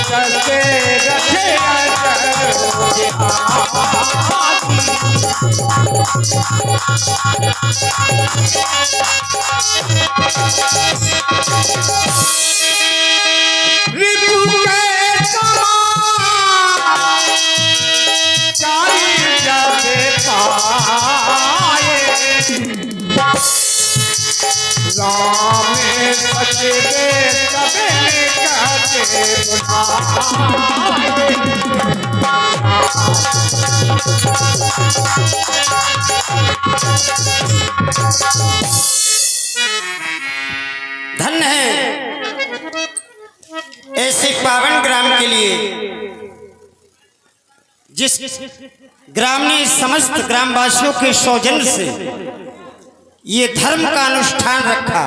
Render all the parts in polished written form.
करके रखे ऋतु के राम बचबे कबे कहते धन्य है ऐसे पावन ग्राम के लिए जिस ग्राम ने समस्त ग्रामवासियों के सौजन्य से ये धर्म का अनुष्ठान रखा,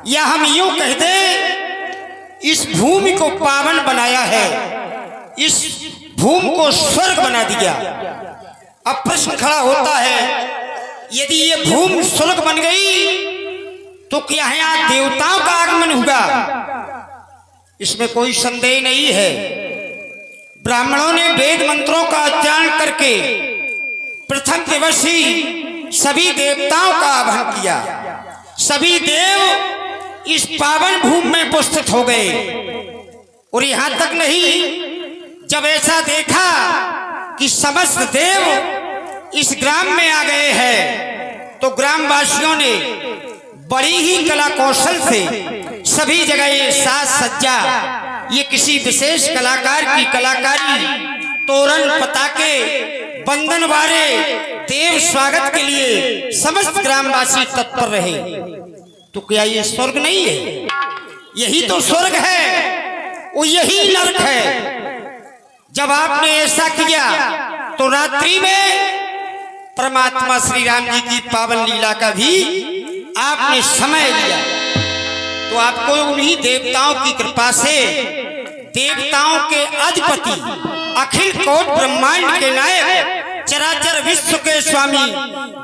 या हम यूं कह दें इस भूमि को पावन बनाया है, इस भूमि को स्वर्ग बना दिया। अब प्रश्न खड़ा होता है, यदि ये भूमि स्वर्ग बन गई तो क्या यहाँ देवताओं का आगमन होगा? इसमें कोई संदेह नहीं है। ब्राह्मणों ने वेद मंत्रों का उच्चारण करके प्रथम दिवस ही सभी देवताओं का आह्वान किया। सभी देव इस पावन भूमि में उपस्थित हो गए। और यहां तक नहीं, जब ऐसा देखा कि समस्त देव इस ग्राम में आ गए हैं तो ग्रामवासियों ने बड़ी ही कला कौशल से सभी जगह ये साज सज्जा, ये किसी विशेष कलाकार की कलाकारी, तोरण पताके, बंधन वारे देव स्वागत के लिए समस्त ग्रामवासी तत्पर रहे। तो क्या ये स्वर्ग नहीं है? यही तो स्वर्ग है, वो यही नरक है। जब आपने ऐसा किया तो रात्रि में परमात्मा श्री राम जी की पावन लीला का भी आपने समय लिया। तो आपको उन्हीं देवताओं की कृपा से, देवताओं के अधिपति, अखिल कोट ब्रह्मांड के नायक, चराचर विश्व के स्वामी,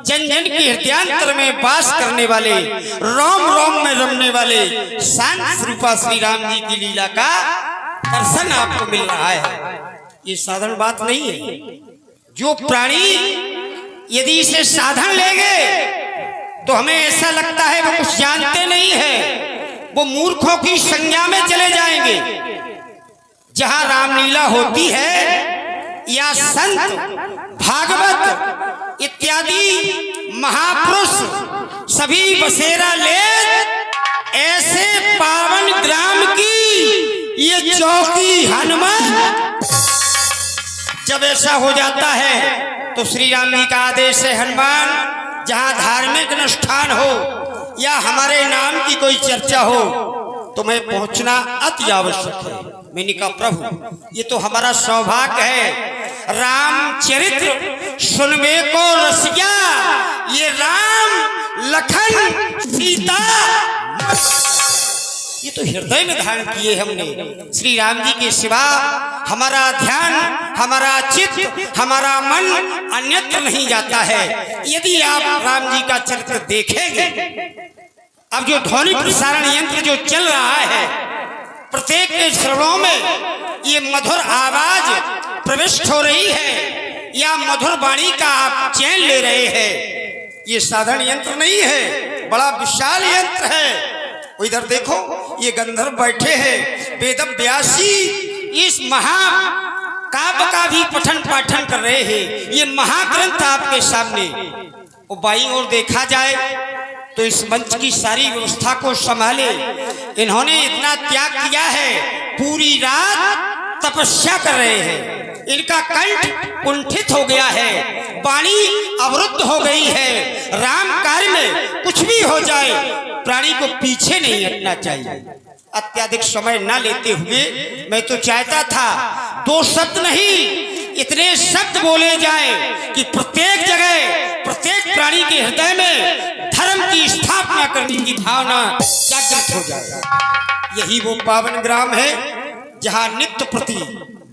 जन जन के हृदयांतर में वास करने वाले, रोम रोम में रमने वाले शांत स्वरूपा श्री राम जी की लीला का दर्शन आपको मिल रहा है। ये साधारण बात नहीं है। जो प्राणी यदि इसे साधन लेंगे तो हमें ऐसा लगता है वो कुछ जानते नहीं है, वो मूर्खों की संज्ञा में चले जाएंगे। जहां रामलीला होती है या संत भागवत इत्यादि महापुरुष सभी बसेरा ले, ऐसे पावन ग्राम की ये चौकी हनुमान। जब ऐसा हो जाता है तो श्री राम जी का आदेश है, हनुमान जहां धार्मिक अनुष्ठान हो या हमारे नाम की कोई चर्चा हो तुम्हें पहुंचना अति आवश्यक है। मैंने कहा प्रभु ये तो हमारा सौभाग्य है, रामचरित्र सुनने को रसिया, ये राम लखन सीता ये तो हृदय में धारण किए हमने। श्री राम जी के सिवा हमारा ध्यान, हमारा चित्त, हमारा मन अन्यत्र नहीं जाता है। यदि आप राम जी का चरित्र देखेंगे, अब जो ध्वनि प्रसारण यंत्र जो चल रहा है, प्रत्येक के श्रवणों में ये मधुर आवाज प्रविष्ट हो रही है या मधुर वाणी का आप चैन ले रहे हैं, ये साधारण यंत्र नहीं है, बड़ा विशाल यंत्र है। इधर देखो ये गंधर्व बैठे हैं, वेद व्यासी इस महाकाव्य का भी पठन पाठन कर रहे हैं। ये महाग्रंथ आपके सामने। और बाईं ओर देखा जाए तो इस मंच की सारी व्यवस्था को संभाले इन्होंने इतना त्याग किया है, पूरी रात तपस्या कर रहे हैं। इनका कंठ कुंठित हो गया है, वाणी अवरुद्ध हो गई है। राम कार्य में कुछ भी हो जाए प्राणी को पीछे नहीं हटना चाहिए। अत्यधिक समय न लेते हुए मैं तो चाहता था दो शब्द नहीं, इतने शब्द बोले जाए कि प्रत्येक जगह, प्रत्येक प्राणी के हृदय में धर्म की स्थापना करने की भावना जागृत हो जाए। यही वो पावन ग्राम है जहां नित्य प्रति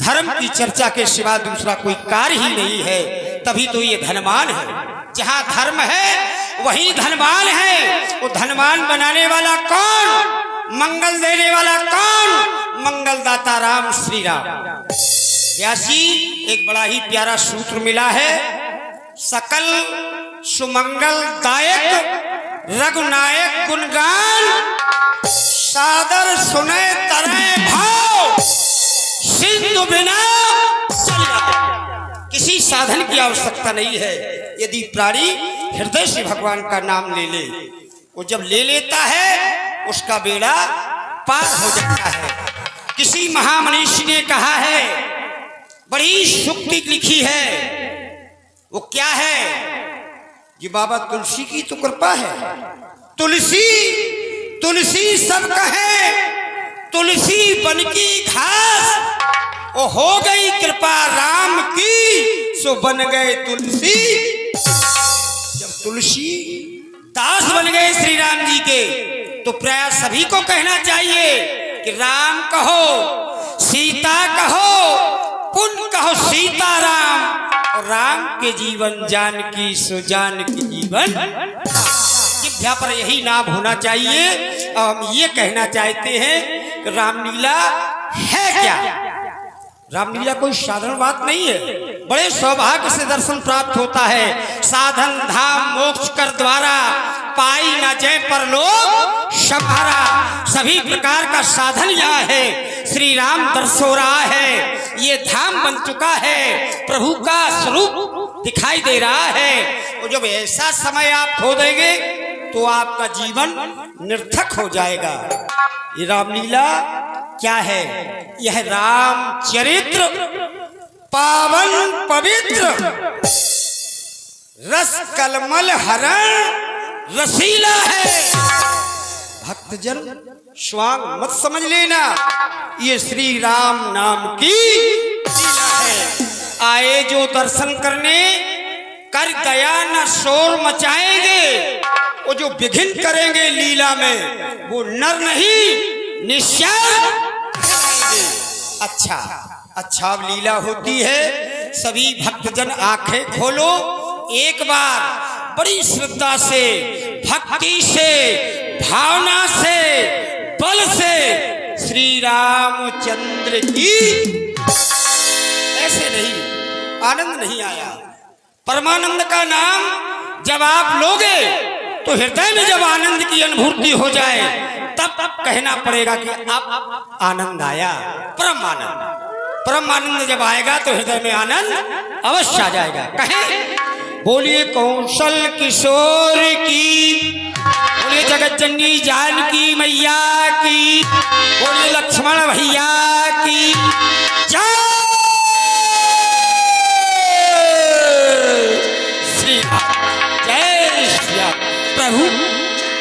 धर्म की चर्चा के सिवा दूसरा कोई कार्य ही नहीं है, तभी तो ये धनवान है। जहां धर्म है वहीं धनवान है। वो धनवान बनाने वाला कौन? मंगल देने वाला कौन? मंगलदाता राम श्री राम। व्यासी एक बड़ा ही प्यारा सूत्र मिला है, सकल सुमंगलदायक रघुनायक गुणगान सादर सुने तरह भाव सिंधु बिना चल जाए। किसी साधन की आवश्यकता नहीं है। यदि प्राणी हृदय से भगवान का नाम ले ले, वो जब ले लेता है उसका बेड़ा पार हो जाता है। किसी महामनीषी ने कहा है, बड़ी सूक्ति लिखी है, वो क्या है? ये बाबा तुलसी की तो कृपा है। तुलसी तुलसी सब कहे, तुलसी बन की घास, वो हो गई कृपा राम की, सो बन गए तुलसी। जब तुलसी दास बन गए श्री राम जी के, तो प्राय सभी को कहना चाहिए कि राम कहो, सीता कहो, पुन कहो सीताराम, और राम के जीवन जानकी सो जानकी जीवन। जिह्वा पर यही नाम होना चाहिए। और हम ये कहना चाहते हैं कि रामलीला है क्या? रामलीला कोई साधारण बात नहीं है। बड़े सौभाग्य से दर्शन प्राप्त होता है। साधन धाम मोक्ष कर द्वारा, पाई न जय पर लोग समारा। सभी प्रकार का साधन यहाँ है। श्री राम दर्श हो रहा है, ये धाम बन चुका है, प्रभु का स्वरूप दिखाई दे रहा है। और जब ऐसा समय आप खो देंगे तो आपका जीवन निर्थक हो जाएगा। ये रामलीला क्या है? यह रामचरित्र पावन पवित्र, रस कलमल हरण रसीला है। भक्तजन स्वांग मत समझ लेना, ये श्री राम नाम की लीला है। आए जो दर्शन करने, कर दया न शोर मचाएंगे। वो जो विघ्न करेंगे लीला में, वो नर नहीं निश्चय। अच्छा अच्छा लीला होती है। सभी भक्तजन आंखें खोलो, एक बार बड़ी श्रद्धा से, भक्ति से, भावना से, बल से श्री रामचंद्र की। ऐसे नहीं, आनंद नहीं आया। परमानंद का नाम जब आप लोगे तो हृदय में जब आनंद की अनुभूति हो जाए, तब कहना पड़ेगा कि आप आनंद आया। परम आनंद, परम आनंद जब आएगा तो हृदय में आनंद अवश्य आ जाएगा। कहें बोलिए कौशल किशोर की, बोलिए जगत जननी जानकी मैया की, बोलिए लक्ष्मण भैया की जय। श्री जय श्री प्रभु।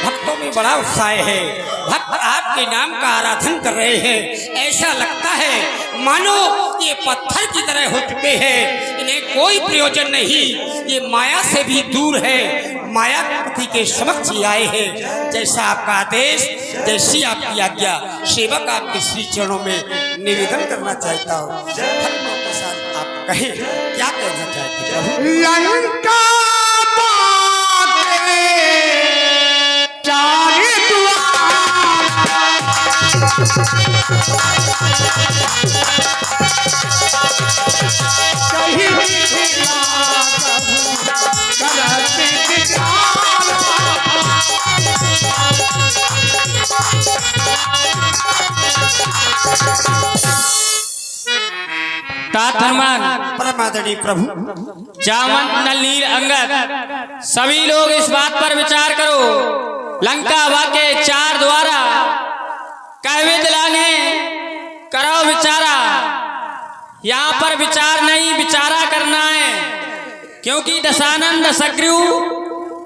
भक्तों में बड़ा उत्साह है। भक्त आपके नाम का आराधन कर रहे हैं। ऐसा लगता है मानो ये पत्थर की तरह हो चुके हैं, इन्हें कोई प्रयोजन नहीं, ये माया से भी दूर है। मायापति के समक्ष ही आए हैं। जैसा आपका आदेश, जैसी आपकी आज्ञा, सेवक आपके श्री चरणों में निवेदन करना चाहता हूँ। भक्तों के साथ आप कहें, क्या कहना चाहते हैं? लंका परमादरणीय प्रभु, जामन नल नील अंगद, सभी लोग इस बात पर विचार करो। लंका वाके चार द्वारा कहवे दिलाने करो विचारा। यहाँ पर विचार नहीं, विचारा करना है। क्योंकि दशानन दशग्रीव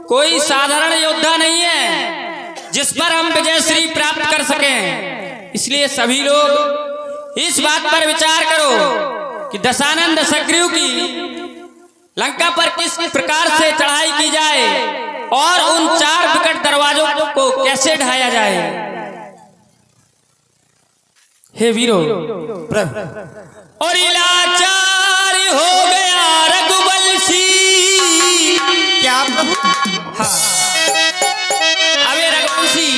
कोई साधारण योद्धा नहीं है जिस पर हम विजय श्री प्राप्त कर सकें। इसलिए सभी लोग इस बात पर विचार करो कि दशानन दशग्रीव की लंका पर किस प्रकार से चढ़ाई की जाए और उन चार विकट दरवाजों को कैसे ढाया जाए। हे वीरो, प्रभु और लाचार हो गया रघुवंशी। क्या प्रभु? हाँ, अबे रघुवंशी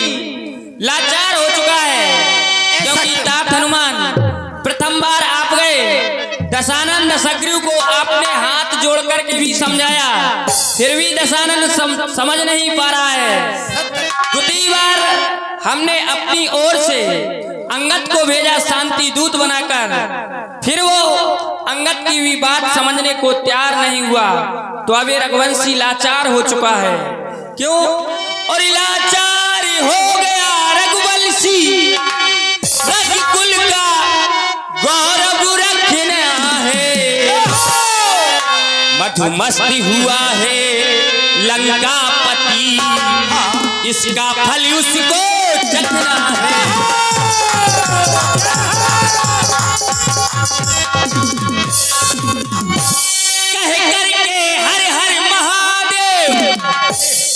लाचार हो चुका है, क्योंकि तात हनुमान प्रथम बार आप गए, दशानन दशग्रीव को आपने हाथ जोड़ करके भी समझाया, फिर भी दशानन समझ नहीं पा रहा है। दूसरी बार हमने अपनी ओर से अंगद को भेजा शांति दूत बनाकर, फिर वो अंगद की भी बात समझने को तैयार नहीं हुआ। तो अब ये रघुवंशी लाचार हो चुका है। क्यों? और लाचार हो गया रघुवंशी, रघुकुल का गौरव रखना है। मधुमस्ती हुआ है लंकापति, इसका फल उसको चखना है। कह करके हर हर महादेव,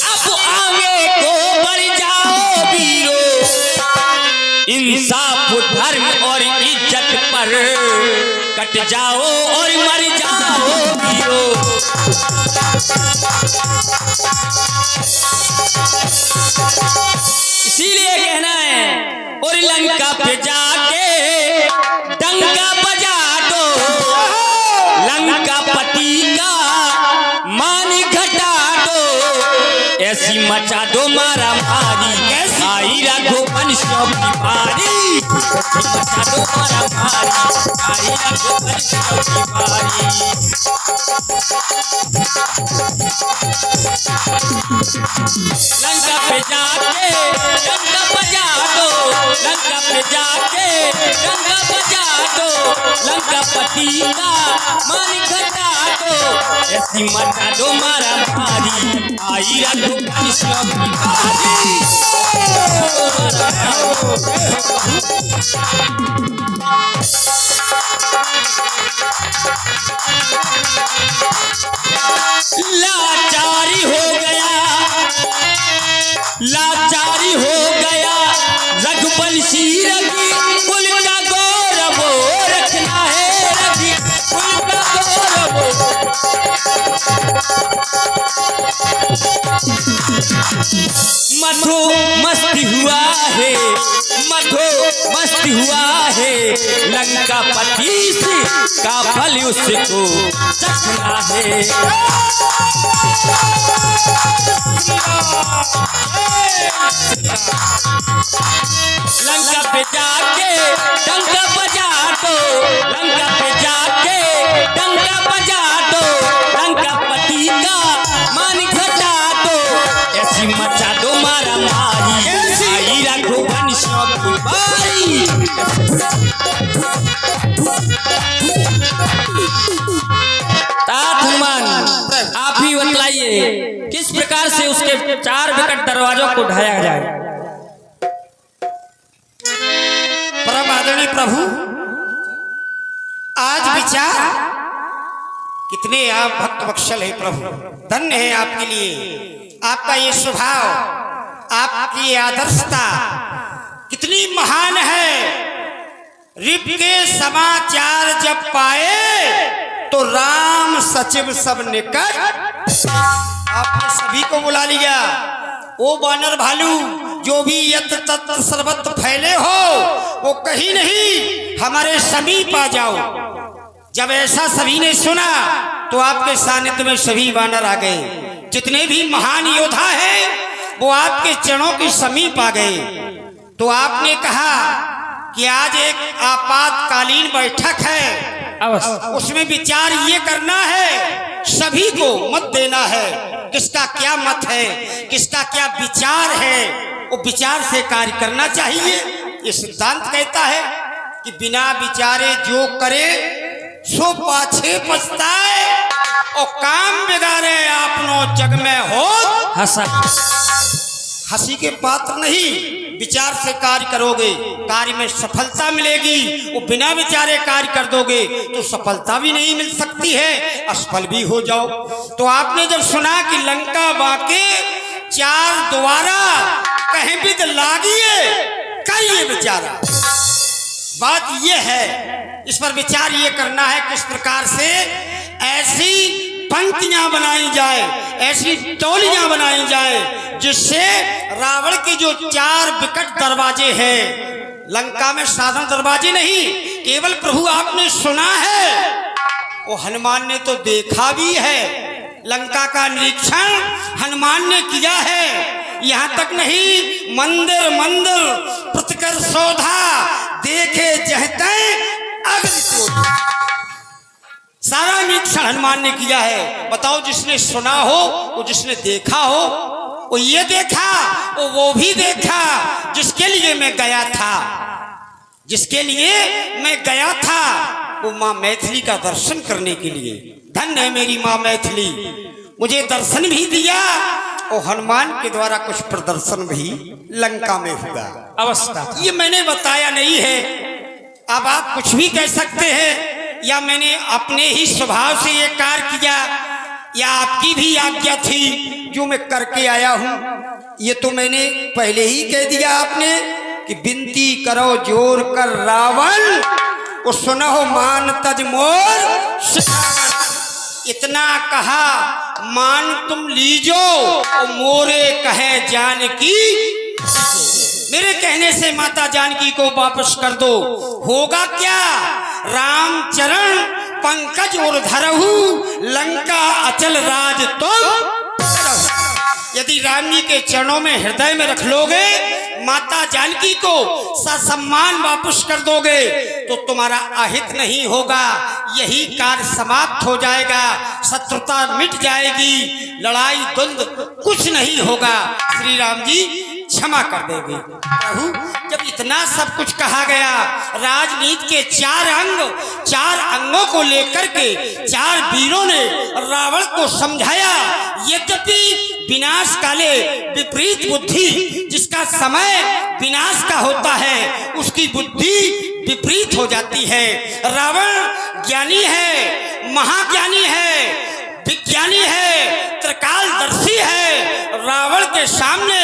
अब आगे को बढ़ जाओ वीरो, इंसाफ धर्म और इज्जत पर कट जाओ और मर जाओ वीरो। इसीलिए कहना है, और लंका पे जाके डंका बजा दो, लंकापति का मान घटा दो, ऐसी मचा दो मारा मारी, आई रघुवंश की बारी, मचा दो मारा मारी, आई रघुवंश की बारी। लंका पे जाके डंका बजा दो, लंका पे जाके डंका बजा दो, लंकापति का मान घटा दो, ऐसी मचा दो मारा मारी, आई रघुवंश की बारी। लाचारी हो गया, लाचारी हो गया रघुवंशी, रघुकुल का गौरव रखना है, रघुकुल का गौरव। मधु मस्ती हुआ है, मधु मस्ती हुआ है, लंकापति का फल उसको चखना है। लंका पे जाके डंका बजा दो, लंका पे जाके डंका बजा दो, लंकापति का मान घटा दो, ऐसी मचा दो मारा मारी, आई रघुवंश की बारी। तात हनुमान, आप ही बतलाइए किस प्रकार से उसके चार विकट दरवाजों को ढाया जाए। परम आदरणीय प्रभु, आज विचार कितने आप भक्त वत्सल है प्रभु, धन्य है आपके लिए। आपका ये स्वभाव, आपकी ये आदर्शता कितनी महान है। रिप के समाचार जब पाए तो राम सचिव सब निकट, आपने सभी को बुला लिया। ओ बानर भालू, जो भी यत्र तत्र सर्वत्र फैले हो, वो कहीं नहीं हमारे समीप आ जाओ। जब ऐसा सभी ने सुना तो आपके सानिध्य में सभी वानर आ गए। जितने भी महान योद्धा हैं वो आपके चरणों के समीप आ गए। तो आपने कहा कि आज एक आपातकालीन बैठक है, उसमें विचार ये करना है, सभी को मत देना है, किसका क्या मत है, किसका क्या विचार है, वो विचार से कार्य करना चाहिए। ये सिद्धांत कहता है कि बिना विचारे जो करे सो पाछे पछताए, और काम बिगाड़े आपनो जग में हो हंसी के पात्र नहीं। विचार से कार्य करोगे, कार्य में सफलता मिलेगी। वो बिना विचारे कार्य कर दोगे तो सफलता भी नहीं मिल सकती है, असफल भी हो जाओ। तो आपने जब सुना कि लंका बाके चार द्वारा कहीं भी लागिए, कहिए विचारा। बात यह है इस पर विचार ये करना है किस प्रकार से ऐसी पंक्तियां बनाई जाए, ऐसी टोलियां बनाई जाए जिससे रावण के जो 4 विकट दरवाजे हैं, लंका में साधारण दरवाजे नहीं, केवल प्रभु आपने सुना है, वो हनुमान ने तो देखा भी है। लंका का निरीक्षण हनुमान ने किया है। यहाँ तक नहीं, मंदिर मंदिर प्रतिकर शोधा देखे जहते अग्नि, सारा निरीक्षण हनुमान ने किया है। बताओ, जिसने सुना हो, वो जिसने देखा हो, वो ये देखा, वो भी देखा जिसके लिए मैं गया था, जिसके लिए मैं गया था, वो माँ मैथिली का दर्शन करने के लिए। धन्य है मेरी माँ मैथिली, मुझे दर्शन भी दिया और हनुमान के द्वारा कुछ प्रदर्शन भी लंका में हुआ। अवस्था ये मैंने बताया नहीं है, अब आप कुछ भी कह सकते हैं, या मैंने अपने ही स्वभाव से ये कार्य किया, या आपकी भी आज्ञा थी जो मैं करके आया हूं। ये तो मैंने पहले ही कह दिया आपने कि विनती करो जोर कर रावण, वो सुनो मान तज मोर सिखावन। इतना कहा मान तुम लीजो, और मोरे कहे जानकी, मेरे कहने से माता जानकी को वापस कर दो। होगा क्या, राम चरण पंकज और धरहु, लंका अचल राज तुम। यदि राम जी के चरणों में हृदय में रख लोगे, माता जानकी को ससम्मान वापस कर दोगे, तो तुम्हारा अहित नहीं होगा, यही कार्य समाप्त हो जाएगा, शत्रुता मिट जाएगी, लड़ाई द्वंद्व कुछ नहीं होगा, श्री राम जी क्षमा कर देंगे। प्रभु, जब इतना सब कुछ कहा गया, राजनीति के 4 अंगों को लेकर के 4 वीरों ने रावण को समझाया। यद्यपि विनाश काले विपरीत बुद्धि, जिसका समय विनाश का होता है उसकी बुद्धि विपरीत हो जाती है। रावण ज्ञानी है, महाज्ञानी है, विज्ञानी है, त्रिकालदर्शी है। रावण के सामने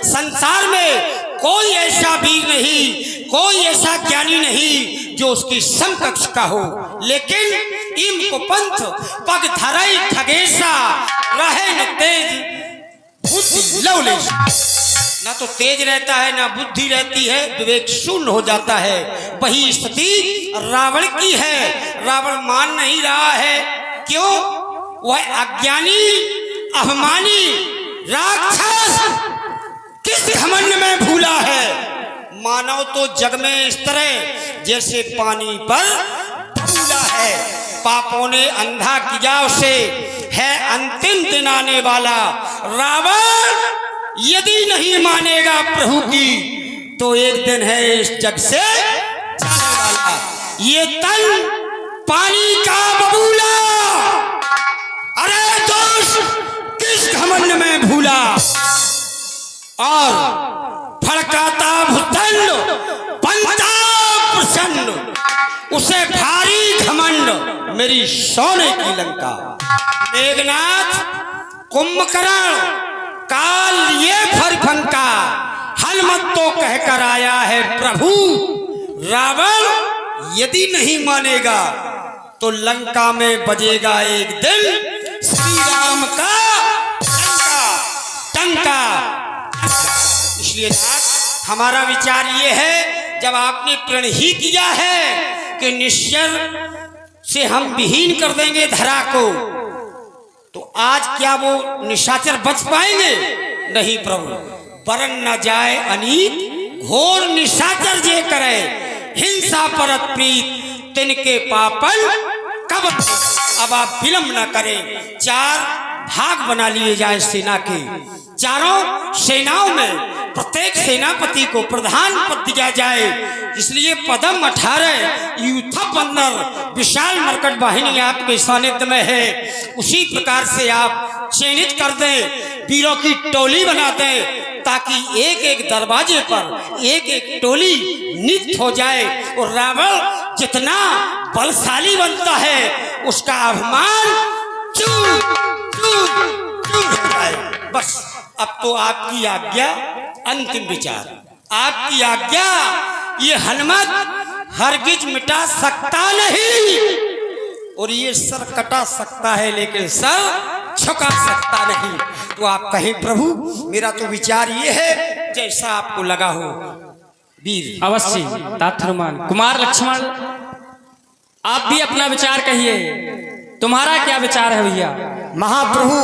संसार में कोई ऐसा वीर नहीं, कोई ऐसा ज्ञानी नहीं जो उसकी समकक्ष का हो। लेकिन इम कुपंथ पग धरई खगेशा, रहे न तेज बुद्धि लवलेश। ना तो तेज रहता है, ना बुद्धि रहती है, विवेक शून्य हो जाता है। वही स्थिति रावण की है। रावण मान नहीं रहा है, क्यों? वह अज्ञानी, अभिमानी राक्षस किस घमंड में भूला है। मानव तो जग में इस तरह जैसे पानी पर भूला है। पापों ने अंधा किया उसे, है अंतिम दिन आने वाला। रावण यदि नहीं मानेगा प्रभु की, तो एक दिन है इस जग से जाने वाला। ये तन पानी का बबूला, अरे दोस्त किस घमंड में भूला। और फड़काता भूतंड पंता प्रचंड, उसे भारी घमंड मेरी सोने की लंका। मेघनाथ कुंभकर्ण काल ये फरफंका, हनुमत तो कहकर आया है प्रभु। रावण यदि नहीं मानेगा तो लंका में बजेगा एक दिन श्री राम का टंका। इसलिए हमारा विचार ये है, जब आपने प्रण ही किया है कि निश्चय से हम विहीन कर देंगे धरा को, तो आज क्या वो निशाचर बच पाएंगे? नहीं प्रभु, वरन न जाए अनीत घोर निशाचर जे करे, हिंसा परत प्रीत तिनके पापन कब। अब आप विलंब न करें, 4 भाग बना लिए जाए सेना के। चारों सेनाओं में प्रत्येक सेनापति को प्रधान पद दिया जाए। इसलिए पदम 18 यूथप बंदर विशाल मरकट वाहिनी आपके सानिध्य में है। उसी प्रकार से आप चयनित कर दें, वीरों की टोली बना दें, ताकि एक एक दरवाजे पर एक एक टोली नियुक्त हो जाए। और रावण जितना बलशाली बनता है, उसका अभिमान चूर चूर चूर हो जाए। बस अब तो आपकी आज्ञा, अंतिम विचार आपकी आज्ञा। ये हनुमत हरगिज मिटा सकता नहीं, और ये सर कटा सकता है लेकिन सर झुका सकता नहीं। तो आप कहें प्रभु, मेरा तो विचार ये है जैसा आपको लगा हो। वीर अवश्य तात हनुमान। कुमार लक्ष्मण, आप भी अपना विचार कहिए, तुम्हारा क्या विचार है भैया? महाप्रभु,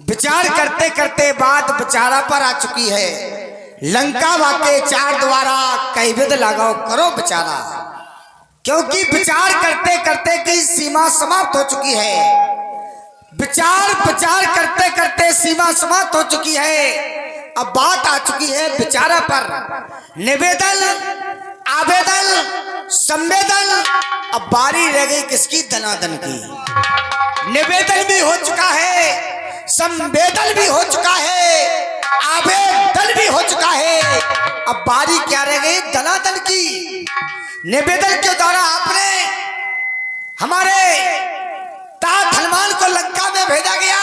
विचार करते करते बात विचारा पर आ चुकी है। लंका वाके चार द्वारा कैविद लगाओ करो विचारा, क्योंकि विचार करते करते की सीमा समाप्त हो चुकी है। विचार करते करते सीमा समाप्त हो चुकी है। अब बात आ चुकी है विचारा पर। निवेदन, आवेदन, संवेदन, अब बारी रह गई किसकी? दनादन की। निवेदन भी हो चुका है, संवेदन भी हो चुका है, आवेदन भी हो चुका है। अब बारी क्या रह गई? दनादन की। निवेदन के द्वारा आपने हमारे तात हनुमान को लंका में भेजा गया।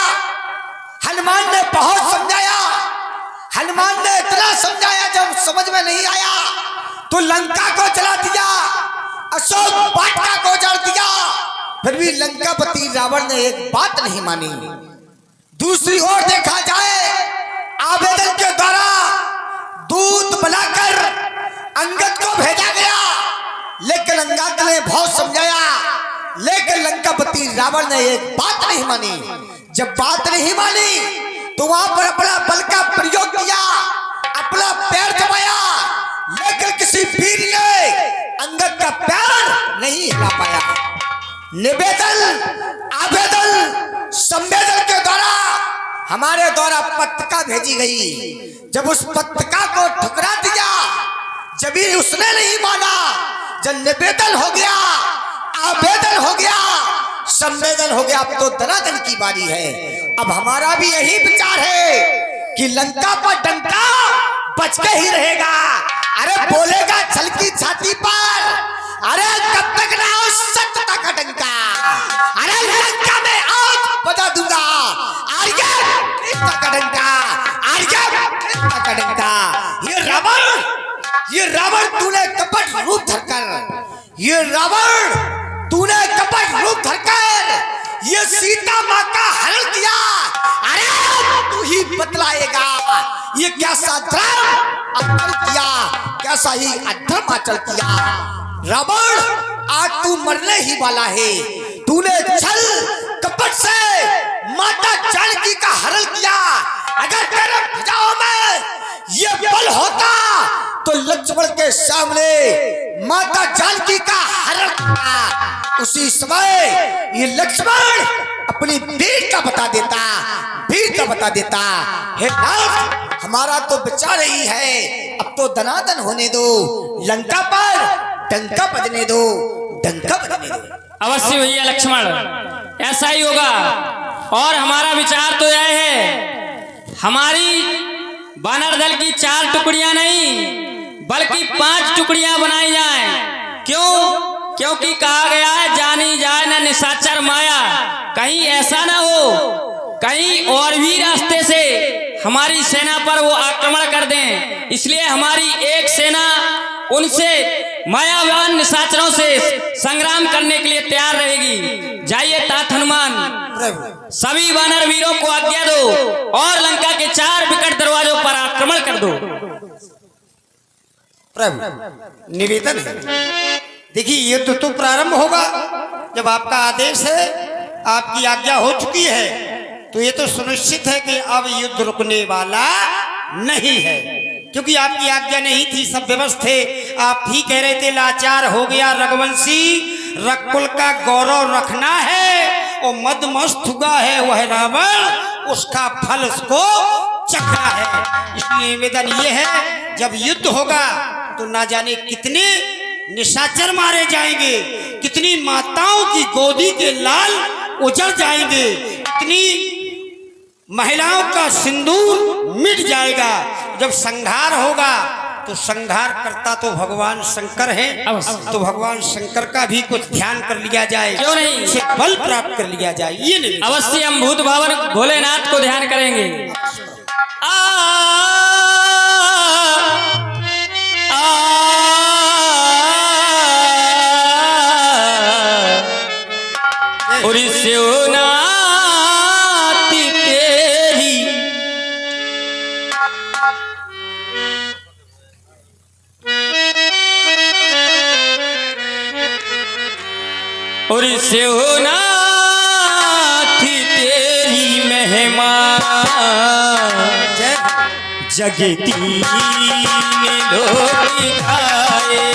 हनुमान ने बहुत समझाया, हनुमान ने इतना समझाया, जब समझ में नहीं आया तो लंका को जला दिया, अशोक वाटिका को जला दिया। फिर भी लंकापति रावण ने एक बात नहीं मानी। दूसरी ओर देखा जाए, आवेदन के द्वारा दूत बनाकर अंगद को भेजा गया, लेकिन अंगद ने बहुत समझाया, लेकिन लंकापति रावण ने एक बात नहीं मानी। जब बात नहीं मानी तो वहां पर अपना बल का प्रयोग किया, अपना पैर दबाया, लेकिन किसी वीर ने अंगद का पैर नहीं हिला पाया। निवेदन, आवेदन, संवेदन के द्वारा हमारे द्वारा पत्रिका भेजी गई। जब उस पत्रिका को ठुकरा दिया, जब भी उसने नहीं माना, जब निवेदन हो गया, आवेदन हो गया, संवेदन हो गया, अब तो दनादन की बारी है। अब हमारा भी यही विचार है कि लंका पर डंका बच के ही रहेगा। अरे बोलेगा छल की छाती पर, अरे कब तक ना हो सत्यता का डंका। अरे लंका में आग बजा दूंगा, आर्य का डंका, आर्य का डंका। ये रावण तूने कपट रूप धरकर, ये रावण तूने कपट रूप धरकर ये सीता माँ का हरण किया। अरे तू ही बतलाएगा ये कैसा धर्म आचरण किया, कैसा ही अधर्म आचरण किया। रावण, आज तू मरने ही वाला है। तूने छल कपट से माता जानकी का हरण किया। अगर तेरे भुजाओं में ये बल होता तो लक्ष्मण के सामने माता जानकी का हरण किया। उसी समय ये लक्ष्मण अपनी वीर का बता देता, वीर का बता देता। हे नाथ, हमारा तो विचार ही है, अब तो दनादन होने दो, लंका पर डंका बजने दो, डंका बजने दो। अवश्य भैया लक्ष्मण, ऐसा ही होगा। और हमारा विचार तो यह है, हमारी वानर दल की 4 टुकड़ियां नहीं बल्कि 5 टुकड़ियां बनाई जाएं। क्यों? क्योंकि कहा गया है, जानी जाए न निशाचर माया। कहीं ऐसा ना हो, कहीं और भी रास्ते से हमारी सेना पर वो आक्रमण कर दें। इसलिए हमारी एक सेना उनसे मायावान निशाचरों से संग्राम करने के लिए तैयार रहेगी। जाइए तात हनुमान, सभी वानर वीरों को आज्ञा दो और लंका के 4 विकट दरवाजों पर आक्रमण कर दो। प्रभु, निवेदन है, देखिए ये तो प्रारंभ होगा। जब आपका आदेश है, आपकी आज्ञा हो चुकी है, तो ये तो सुनिश्चित है कि अब युद्ध रुकने वाला नहीं है, क्योंकि आपकी आज्ञा नहीं थी, सब विवश थे। आप ही कह रहे थे लाचार हो गया रघुवंशी, रकुल का गौरव रखना है, और मदमस्त हुआ है वह रावण, उसका फल उसको चखना है। इसलिए निवेदन ये है, जब युद्ध होगा तो ना जाने कितने निशाचर मारे जाएंगे, कितनी माताओं की गोदी के लाल उजड़ जाएंगे, कितनी महिलाओं का सिंदूर मिट जाएगा। जब संहार होगा तो संहार करता तो भगवान शंकर हैं, तो भगवान शंकर का भी कुछ ध्यान कर लिया जाए, क्यों नहीं, उसे बल प्राप्त कर लिया जाए। ये नहीं, अवश्य हम भूत भावन भोलेनाथ को ध्यान करेंगे। आ और सियोनाती तेरी और सियोनाती तेरी महिमा जगती लोग दिखाए।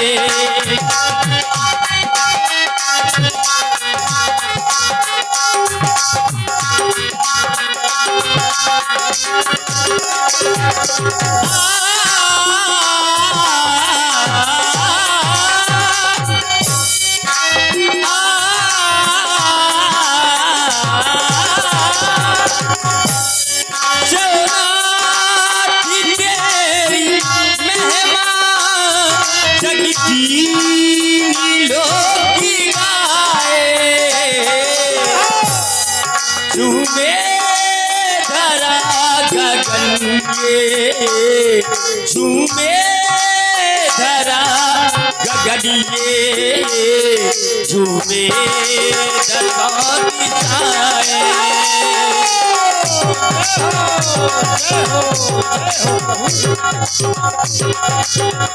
झूमे धरा गगनिए झूमे धरा